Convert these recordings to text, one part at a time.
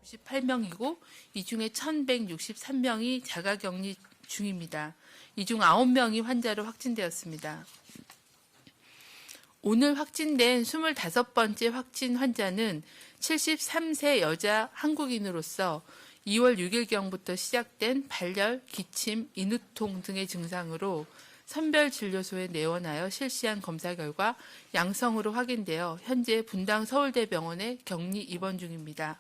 98명이고 이 중에 1,163명이 자가격리 중입니다. 이 중 9명이 환자로 확진되었습니다. 오늘 확진된 25번째 확진 환자는 73세 여자 한국인으로서 2월 6일경부터 시작된 발열, 기침, 인후통 등의 증상으로 선별진료소에 내원하여 실시한 검사 결과 양성으로 확인되어 현재 분당 서울대병원에 격리 입원 중입니다.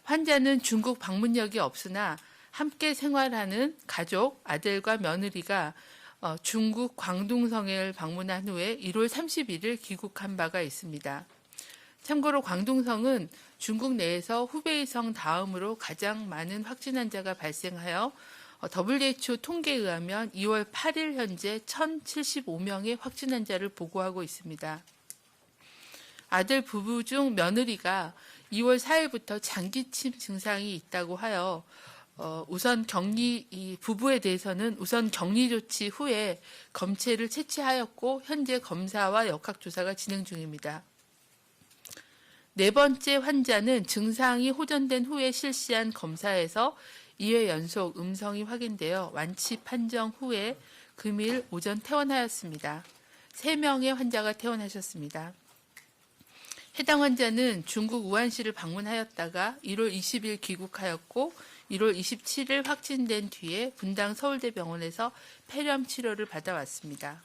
환자는 중국 방문력이 없으나 함께 생활하는 가족, 아들과 며느리가 중국 광둥성을 방문한 후에 1월 31일 귀국한 바가 있습니다. 참고로 광둥성은 중국 내에서 후베이성 다음으로 가장 많은 확진 환자가 발생하여 WHO 통계에 의하면 2월 8일 현재 1,075명의 확진 환자를 보고하고 있습니다. 아들 부부 중 며느리가 2월 4일부터 장기침 증상이 있다고 하여 우선 이 부부에 대해서는 우선 격리 조치 후에 검체를 채취하였고 현재 검사와 역학조사가 진행 중입니다. 네 번째 환자는 증상이 호전된 후에 실시한 검사에서 2회 연속 음성이 확인되어 완치 판정 후에 금일 오전 퇴원하였습니다. 3명의 환자가 퇴원하셨습니다. 해당 환자는 중국 우한시를 방문하였다가 1월 20일 귀국하였고 1월 27일 확진된 뒤에 분당 서울대병원에서 폐렴 치료를 받아왔습니다.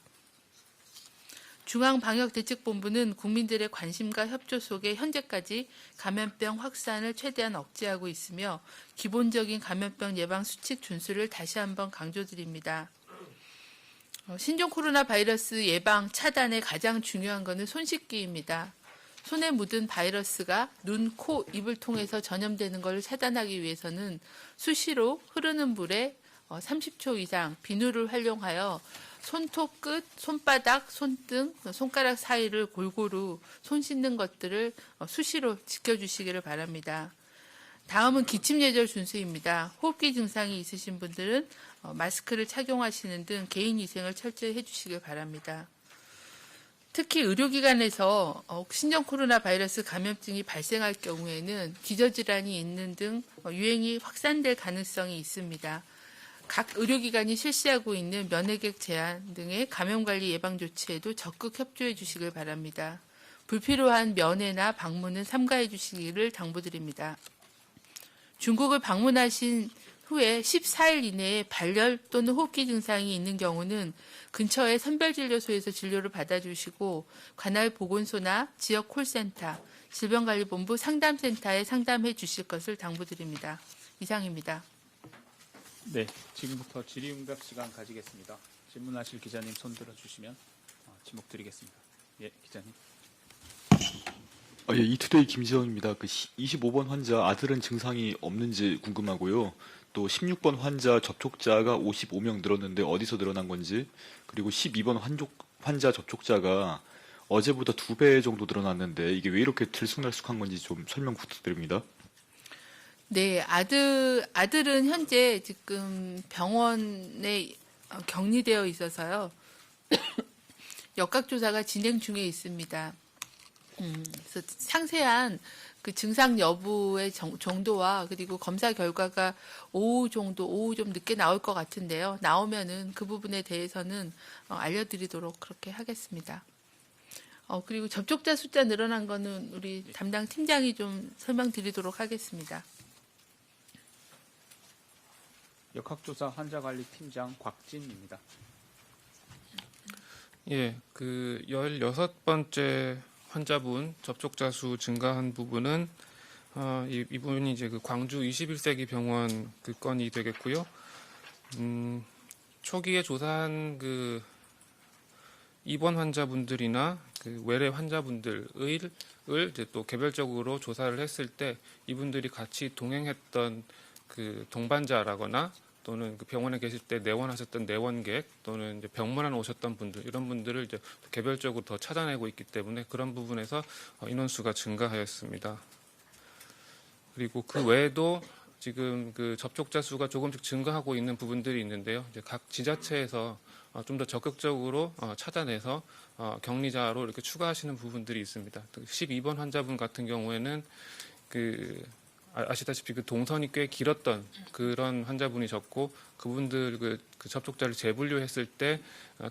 중앙방역대책본부는 국민들의 관심과 협조 속에 현재까지 감염병 확산을 최대한 억제하고 있으며 기본적인 감염병 예방 수칙 준수를 다시 한번 강조드립니다. 신종 코로나 바이러스 예방, 차단에 가장 중요한 것은 손 씻기입니다. 손에 묻은 바이러스가 눈, 코, 입을 통해서 전염되는 것을 차단하기 위해서는 수시로 흐르는 물에 30초 이상 비누를 활용하여 손톱 끝, 손바닥, 손등, 손가락 사이를 골고루 손 씻는 것들을 수시로 지켜주시기를 바랍니다. 다음은 기침 예절 준수입니다. 호흡기 증상이 있으신 분들은 마스크를 착용하시는 등 개인위생을 철저히 해주시길 바랍니다. 특히 의료기관에서 신종 코로나 바이러스 감염증이 발생할 경우에는 기저질환이 있는 등 유행이 확산될 가능성이 있습니다. 각 의료기관이 실시하고 있는 면회객 제한 등의 감염관리 예방 조치에도 적극 협조해 주시길 바랍니다. 불필요한 면회나 방문은 삼가해 주시기를 당부드립니다. 중국을 방문하신 후에 14일 이내에 발열 또는 호흡기 증상이 있는 경우는 근처의 선별진료소에서 진료를 받아주시고 관할 보건소나 지역 콜센터, 질병관리본부 상담센터에 상담해 주실 것을 당부드립니다. 이상입니다. 네, 지금부터 질의응답 시간 가지겠습니다. 질문하실 기자님 손 들어주시면 지목 드리겠습니다. 예, 기자님. 예, 이투데이 김지원입니다. 그 25번 환자 아들은 증상이 없는지 궁금하고요. 또 16번 환자 접촉자가 55명 늘었는데 어디서 늘어난 건지, 그리고 12번 환자 접촉자가 어제보다 2배 정도 늘어났는데 이게 왜 이렇게 들쑥날쑥한 건지 좀 설명 부탁드립니다. 네, 아들은 현재 지금 병원에 격리되어 있어서요. 역학조사가 진행 중에 있습니다. 그래서 상세한 그 증상 여부의 정도와 그리고 검사 결과가 오후 좀 늦게 나올 것 같은데요. 나오면은 그 부분에 대해서는 알려드리도록 그렇게 하겠습니다. 그리고 접촉자 숫자 늘어난 거는 우리 담당 팀장이 좀 설명드리도록 하겠습니다. 역학조사 환자관리팀장 곽진입니다. 예, 그 16번째 환자분 접촉자 수 증가한 부분은 이분이 이제 그 광주 21세기 병원 그 건이 되겠고요. 초기에 조사한 그 입원 환자분들이나 그 외래 환자분들을 이제 또 개별적으로 조사를 했을 때 이분들이 같이 동행했던 그 동반자라거나 또는 그 병원에 계실 때 내원하셨던 내원객 또는 이제 병문안 오셨던 분들 이런 분들을 이제 개별적으로 더 찾아내고 있기 때문에 그런 부분에서 인원수가 증가하였습니다. 그리고 그 외에도 지금 그 접촉자 수가 조금씩 증가하고 있는 부분들이 있는데요. 이제 각 지자체에서 좀 더 적극적으로 찾아내서 격리자로 이렇게 추가하시는 부분들이 있습니다. 12번 환자분 같은 경우에는 그 아시다시피 그 동선이 꽤 길었던 그런 환자분이셨고 그분들 그 접촉자를 재분류했을 때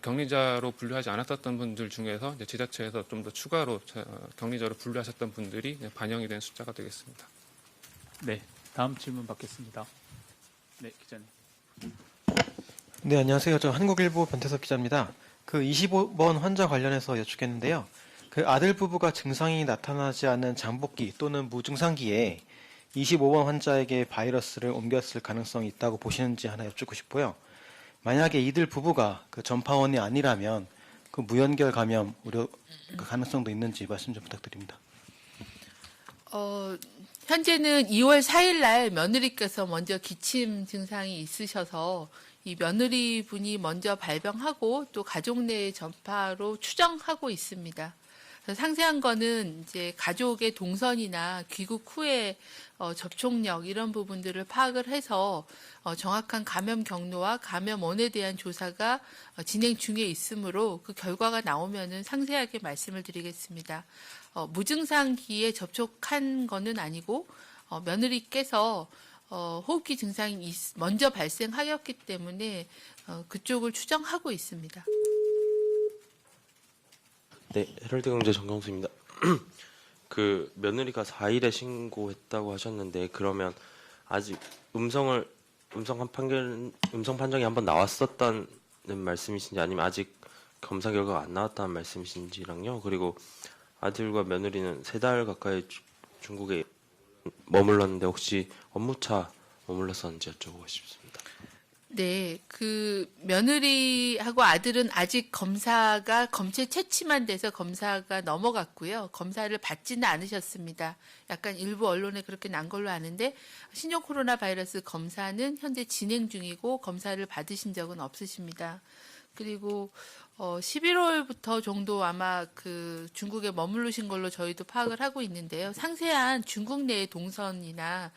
격리자로 분류하지 않았었던 분들 중에서 이제 지자체에서 좀 더 추가로 격리자로 분류하셨던 분들이 반영이 된 숫자가 되겠습니다. 네, 다음 질문 받겠습니다. 네, 기자님. 네, 안녕하세요. 저 한국일보 변태섭 기자입니다. 그 25번 환자 관련해서 여쭙겠는데요. 그 아들 부부가 증상이 나타나지 않는 잠복기 또는 무증상기에 25번 환자에게 바이러스를 옮겼을 가능성이 있다고 보시는지 하나 여쭙고 싶고요. 만약에 이들 부부가 그 전파원이 아니라면 그 무연결 감염 우려 그 가능성도 있는지 말씀 좀 부탁드립니다. 현재는 2월 4일 날 며느리께서 먼저 기침 증상이 있으셔서 이 며느리 분이 먼저 발병하고 또 가족 내의 전파로 추정하고 있습니다. 그래서 상세한 거는 이제 가족의 동선이나 귀국 후에 접촉력 이런 부분들을 파악을 해서 정확한 감염 경로와 감염원에 대한 조사가 진행 중에 있으므로 그 결과가 나오면은 상세하게 말씀을 드리겠습니다. 무증상기에 접촉한 거는 아니고 며느리께서 호흡기 증상이 먼저 발생하였기 때문에 그쪽을 추정하고 있습니다. 네, 헤럴드경제 정경수입니다. 그 며느리가 4일에 신고했다고 하셨는데 그러면 아직 음성 판정이 한번 나왔었다는 말씀이신지 아니면 아직 검사 결과가 안 나왔다는 말씀이신지랑요. 그리고 아들과 며느리는 3달 가까이 중국에 머물렀는데 혹시 업무차 머물렀었는지 여쭤보고 싶습니다. 네, 그 며느리하고 아들은 아직 검사가 검체 채취만 돼서 검사가 넘어갔고요. 검사를 받지는 않으셨습니다. 약간 일부 언론에 그렇게 난 걸로 아는데 신종 코로나 바이러스 검사는 현재 진행 중이고 검사를 받으신 적은 없으십니다. 그리고 11월부터 정도 아마 그 중국에 머무르신 걸로 저희도 파악을 하고 있는데요. 상세한 중국 내의 동선이나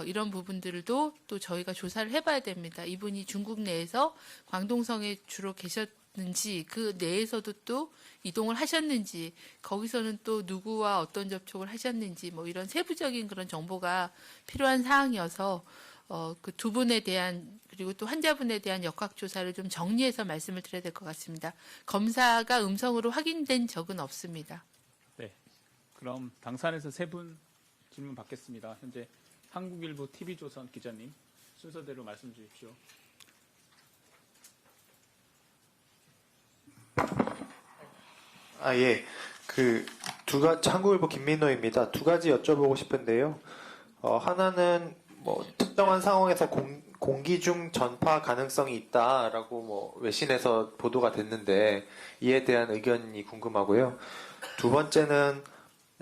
이런 부분들도 또 저희가 조사를 해봐야 됩니다. 이분이 중국 내에서 광동성에 주로 계셨는지 그 내에서도 또 이동을 하셨는지 거기서는 또 누구와 어떤 접촉을 하셨는지 뭐 이런 세부적인 그런 정보가 필요한 사항이어서 그 두 분에 대한 그리고 또 환자분에 대한 역학조사를 좀 정리해서 말씀을 드려야 될 것 같습니다. 검사가 음성으로 확인된 적은 없습니다. 네, 그럼 당산에서 3분 질문 받겠습니다. 현재 한국일보 TV조선 기자님 순서대로 말씀 주십시오. 예. 한국일보 김민호입니다. 2가지 여쭤보고 싶은데요. 하나는 뭐 특정한 상황에서 공기 중 전파 가능성이 있다라고 뭐 외신에서 보도가 됐는데 이에 대한 의견이 궁금하고요. 2번째는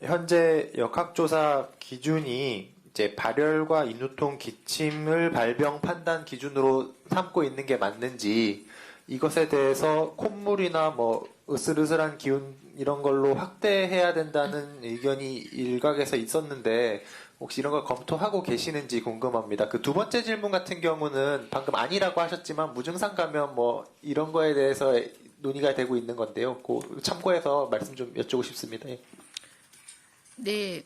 현재 역학조사 기준이 이제 발열과 인후통, 기침을 발병 판단 기준으로 삼고 있는 게 맞는지 이것에 대해서 콧물이나 뭐 으슬으슬한 기운 이런 걸로 확대해야 된다는 의견이 일각에서 있었는데 혹시 이런 걸 검토하고 계시는지 궁금합니다. 그 2번째 질문 같은 경우는 방금 아니라고 하셨지만 무증상 감염 뭐 이런 거에 대해서 논의가 되고 있는 건데요. 참고해서 말씀 좀 여쭈고 싶습니다. 예. 네.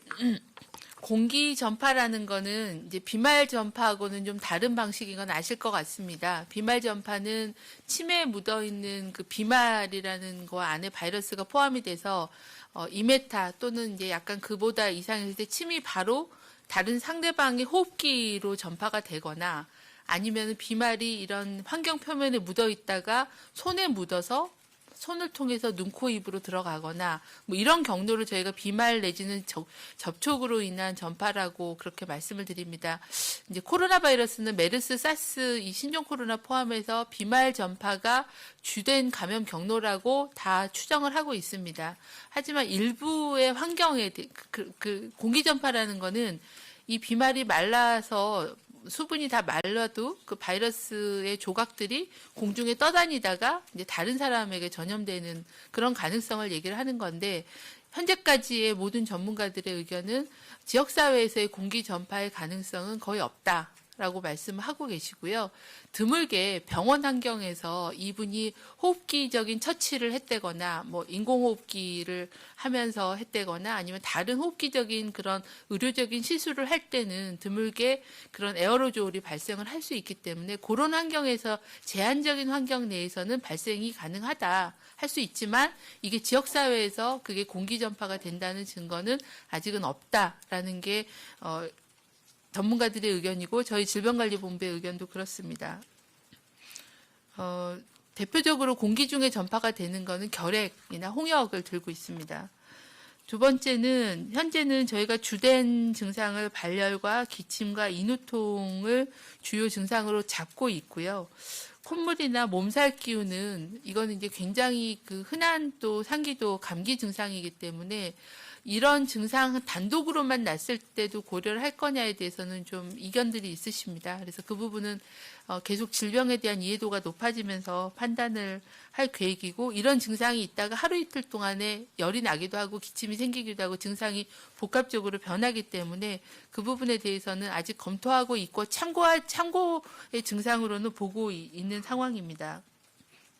공기 전파라는 거는 이제 비말 전파하고는 좀 다른 방식인 건 아실 것 같습니다. 비말 전파는 침에 묻어 있는 그 비말이라는 거 안에 바이러스가 포함이 돼서 이메타 또는 이제 약간 그보다 이상했을 때 침이 바로 다른 상대방의 호흡기로 전파가 되거나 아니면 비말이 이런 환경 표면에 묻어 있다가 손에 묻어서 손을 통해서 눈, 코, 입으로 들어가거나 뭐 이런 경로를 저희가 비말 내지는 접촉으로 인한 전파라고 그렇게 말씀을 드립니다. 이제 코로나 바이러스는 메르스, 사스, 이 신종 코로나 포함해서 비말 전파가 주된 감염 경로라고 다 추정을 하고 있습니다. 하지만 일부의 환경에 그 공기 전파라는 거는 이 비말이 말라서 수분이 다 말라도 그 바이러스의 조각들이 공중에 떠다니다가 이제 다른 사람에게 전염되는 그런 가능성을 얘기를 하는 건데 현재까지의 모든 전문가들의 의견은 지역사회에서의 공기 전파의 가능성은 거의 없다. 라고 말씀을 하고 계시고요. 드물게 병원 환경에서 이분이 호흡기적인 처치를 했다거나 뭐 인공호흡기를 하면서 했다거나 아니면 다른 호흡기적인 그런 의료적인 시술을 할 때는 드물게 그런 에어로졸이 발생을 할 수 있기 때문에 그런 환경에서 제한적인 환경 내에서는 발생이 가능하다 할 수 있지만 이게 지역사회에서 그게 공기 전파가 된다는 증거는 아직은 없다라는 게 전문가들의 의견이고 저희 질병관리본부의 의견도 그렇습니다. 대표적으로 공기 중에 전파가 되는 것은 결핵이나 홍역을 들고 있습니다. 두 번째는 현재는 저희가 주된 증상을 발열과 기침과 인후통을 주요 증상으로 잡고 있고요. 콧물이나 몸살 기운은 이거는 이제 굉장히 그 흔한 또 상기도 감기 증상이기 때문에 이런 증상 단독으로만 났을 때도 고려를 할 거냐에 대해서는 좀 이견들이 있으십니다. 그래서 그 부분은 계속 질병에 대한 이해도가 높아지면서 판단을 할 계획이고 이런 증상이 있다가 하루 이틀 동안에 열이 나기도 하고 기침이 생기기도 하고 증상이 복합적으로 변하기 때문에 그 부분에 대해서는 아직 검토하고 있고 참고의 증상으로는 보고 있는 상황입니다.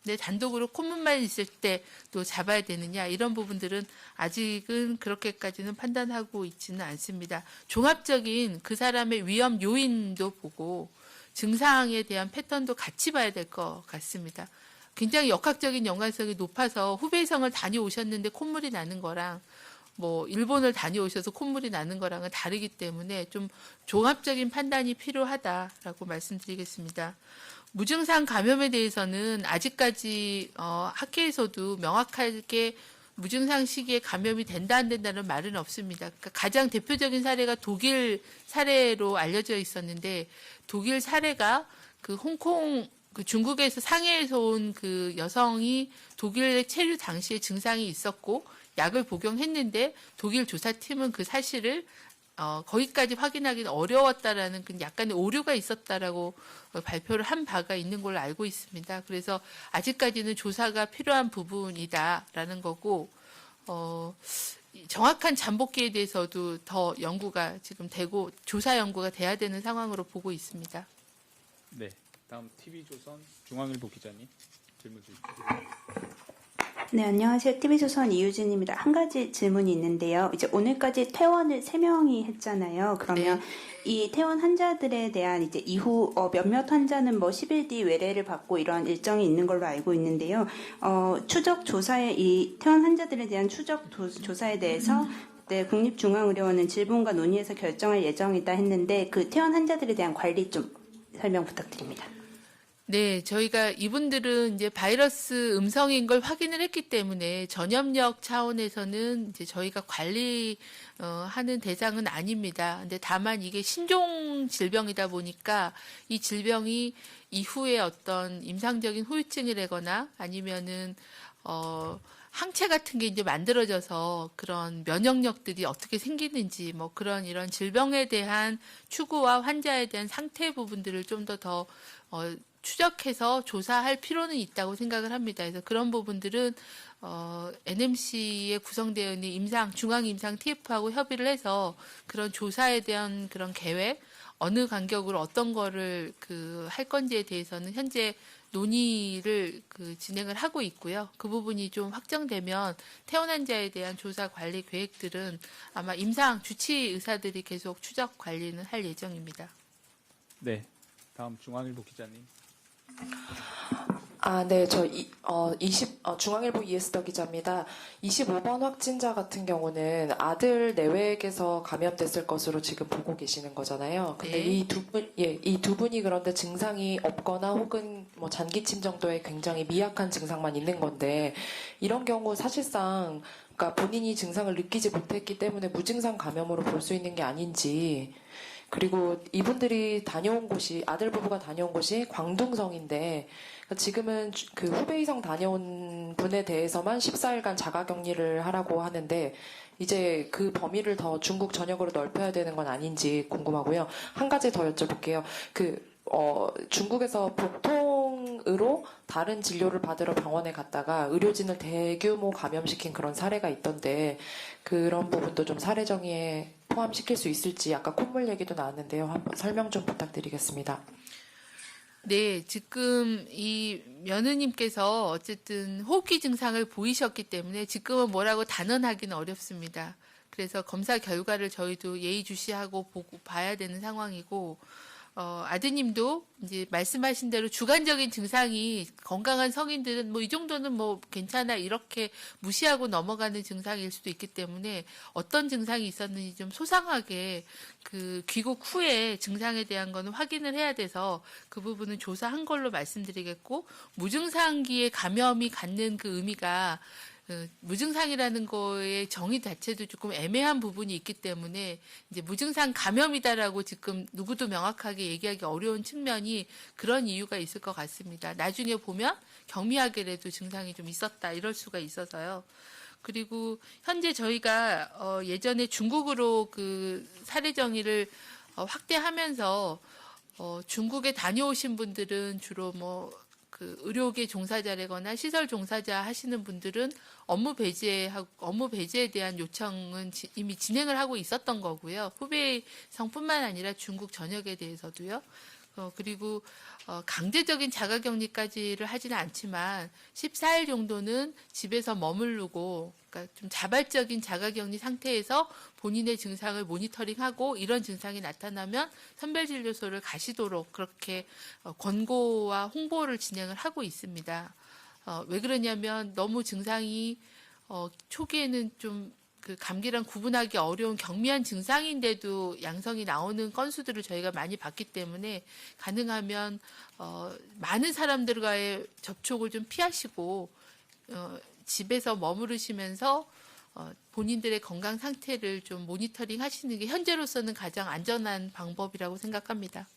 근데 단독으로 콧물만 있을 때 또 잡아야 되느냐 이런 부분들은 아직은 그렇게까지는 판단하고 있지는 않습니다. 종합적인 그 사람의 위험 요인도 보고 증상에 대한 패턴도 같이 봐야 될 것 같습니다. 굉장히 역학적인 연관성이 높아서 후베이성을 다녀오셨는데 콧물이 나는 거랑 뭐 일본을 다녀오셔서 콧물이 나는 거랑은 다르기 때문에 좀 종합적인 판단이 필요하다라고 말씀드리겠습니다. 무증상 감염에 대해서는 아직까지 학계에서도 명확하게 무증상 시기에 감염이 된다 안 된다는 말은 없습니다. 그러니까 가장 대표적인 사례가 독일 사례로 알려져 있었는데 독일 사례가 그 홍콩 그 중국에서 상해에서 온 그 여성이 독일에 체류 당시에 증상이 있었고 약을 복용했는데 독일 조사팀은 그 사실을 거기까지 확인하기는 어려웠다라는 그 약간의 오류가 있었다라고 발표를 한 바가 있는 걸로 알고 있습니다. 그래서 아직까지는 조사가 필요한 부분이다라는 거고 정확한 잠복기에 대해서도 더 연구가 지금 되고 조사 연구가 돼야 되는 상황으로 보고 있습니다. 네, 다음 TV조선 중앙일보 기자님 질문 주십시오. 네, 안녕하세요. TV조선 이유진입니다. 한 가지 질문이 있는데요. 이제 오늘까지 퇴원을 3명이 했잖아요. 그러면 이 퇴원 환자들에 대한 이제 이후 몇몇 환자는 뭐 10일 뒤 외래를 받고 이런 일정이 있는 걸로 알고 있는데요. 추적 조사에 이 퇴원 환자들에 대한 추적 조사에 대해서 네, 국립중앙의료원은 질본과 논의해서 결정할 예정이다 했는데 그 퇴원 환자들에 대한 관리 좀 설명 부탁드립니다. 네, 저희가 이분들은 이제 바이러스 음성인 걸 확인을 했기 때문에 전염력 차원에서는 이제 저희가 하는 대상은 아닙니다. 근데 다만 이게 신종 질병이다 보니까 이 질병이 이후에 어떤 임상적인 후유증이라거나 아니면은 항체 같은 게 이제 만들어져서 그런 면역력들이 어떻게 생기는지 뭐 그런 이런 질병에 대한 추구와 환자에 대한 상태 부분들을 좀 더 추적해서 조사할 필요는 있다고 생각을 합니다. 그래서 그런 부분들은 NMC에 구성되어 있는 중앙임상 TF하고 협의를 해서 그런 조사에 대한 그런 계획, 어느 간격으로 어떤 거를 할 건지에 대해서는 현재 논의를 진행을 하고 있고요. 그 부분이 좀 확정되면 퇴원 환자에 대한 조사 관리 계획들은 아마 주치 의사들이 계속 추적 관리는 할 예정입니다. 네, 다음 중앙일보 기자님. 네, 중앙일보 이에스더 기자입니다. 25번 확진자 같은 경우는 아들 내외에게서 감염됐을 것으로 지금 보고 계시는 거잖아요. 근데 네. 이 두 분이 그런데 증상이 없거나 혹은 뭐 잔기침 정도의 굉장히 미약한 증상만 있는 건데 이런 경우 사실상 그러니까 본인이 증상을 느끼지 못했기 때문에 무증상 감염으로 볼 수 있는 게 아닌지. 그리고 이분들이 아들 부부가 다녀온 곳이 광둥성인데, 지금은 그 후베이성 다녀온 분에 대해서만 14일간 자가격리를 하라고 하는데, 이제 그 범위를 더 중국 전역으로 넓혀야 되는 건 아닌지 궁금하고요. 한 가지 더 여쭤볼게요. 중국에서 복통으로 다른 진료를 받으러 병원에 갔다가 의료진을 대규모 감염시킨 그런 사례가 있던데, 그런 부분도 좀 사례 정의에 포함시킬 수 있을지 아까 콧물 얘기도 나왔는데요. 한번 설명 좀 부탁드리겠습니다. 네, 지금 이 며느님께서 어쨌든 호흡기 증상을 보이셨기 때문에 지금은 뭐라고 단언하기는 어렵습니다. 그래서 검사 결과를 저희도 예의주시하고 보고 봐야 되는 상황이고, 아드님도 이제 말씀하신 대로 주관적인 증상이 건강한 성인들은 뭐 이 정도는 뭐 괜찮아 이렇게 무시하고 넘어가는 증상일 수도 있기 때문에 어떤 증상이 있었는지 좀 소상하게 그 귀국 후에 증상에 대한 거는 확인을 해야 돼서 그 부분은 조사한 걸로 말씀드리겠고, 무증상기에 감염이 갖는 그 의미가 무증상이라는 거의 정의 자체도 조금 애매한 부분이 있기 때문에 이제 무증상 감염이다라고 지금 누구도 명확하게 얘기하기 어려운 측면이 그런 이유가 있을 것 같습니다. 나중에 보면 경미하게라도 증상이 좀 있었다 이럴 수가 있어서요. 그리고 현재 저희가 예전에 중국으로 그 사례 정의를 확대하면서 중국에 다녀오신 분들은 주로 뭐 그 의료계 종사자라거나 시설 종사자 하시는 분들은 업무 배제에 대한 요청은 이미 진행을 하고 있었던 거고요. 후베이성뿐만 아니라 중국 전역에 대해서도요. 그리고 강제적인 자가격리까지를 하지는 않지만 14일 정도는 집에서 머무르고, 그러니까 좀 자발적인 자가격리 상태에서 본인의 증상을 모니터링하고 이런 증상이 나타나면 선별진료소를 가시도록 그렇게 권고와 홍보를 진행을 하고 있습니다. 왜 그러냐면 너무 증상이 초기에는 좀 그 감기랑 구분하기 어려운 경미한 증상인데도 양성이 나오는 건수들을 저희가 많이 봤기 때문에 가능하면 많은 사람들과의 접촉을 좀 피하시고 집에서 머무르시면서 본인들의 건강 상태를 좀 모니터링 하시는 게 현재로서는 가장 안전한 방법이라고 생각합니다.